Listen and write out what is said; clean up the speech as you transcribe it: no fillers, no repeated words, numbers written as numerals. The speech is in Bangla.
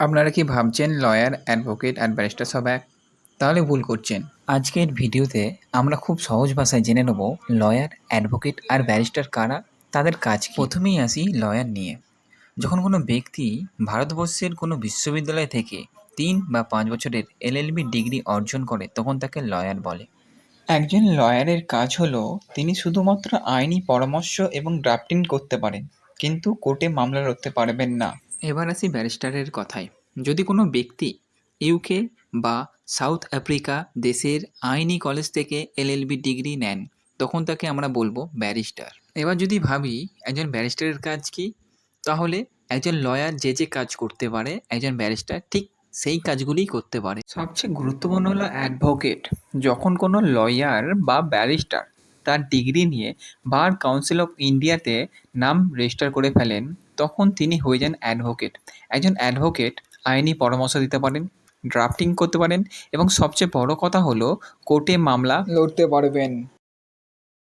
আপনারা কি ভাবছেন লয়ার, অ্যাডভোকেট আর ব্যারিস্টার সব এক? তাহলে ভুল করছেন। আজকের ভিডিওতে আমরা খুব সহজ ভাষায় জেনে নেব লয়ার, অ্যাডভোকেট আর ব্যারিস্টার কারা, তাদের কাজ কী। প্রথমেই আসি লয়ার নিয়ে। যখন কোনো ব্যক্তি ভারতবর্ষের কোনো বিশ্ববিদ্যালয় থেকে ৩ বা ৫ বছরের এলএলবি ডিগ্রি অর্জন করে তখন তাকে লয়ার বলে। একজন লয়ারের কাজ হলো তিনি শুধুমাত্র আইনি পরামর্শ এবং ড্রাফটিং করতে পারেন, কিন্তু কোর্টে মামলা লড়তে পারবেন না। এবার আসি ব্যারিস্টারের কথায়। যদি কোনো ব্যক্তি ইউকে বা সাউথ আফ্রিকা দেশের আইনি কলেজ থেকে এলএলবি ডিগ্রি নেন, তখন তাকে আমরা বলবো ব্যারিস্টার। এবার যদি ভাবি একজন ব্যারিস্টারের কাজ কি, তাহলে একজন লয়ার যে কাজ করতে পারে একজন ব্যারিস্টার ঠিক সেই কাজগুলিই করতে পারে। সবচেয়ে গুরুত্বপূর্ণ হলো অ্যাডভোকেট। যখন কোনো লয়ার বা ব্যারিস্টার তার ডিগ্রি নিয়ে বার কাউন্সিল অফ ইন্ডিয়াতে নাম রেজিস্টার করে ফেলেন, তখন তিনি হয়ে যান অ্যাডভোকেট। একজন অ্যাডভোকেট আইনি পরামর্শ দিতে পারেন, ড্রাফটিং করতে পারেন এবং সবচেয়ে বড় কথা হলো কোর্টে মামলা লড়তে পারবেন।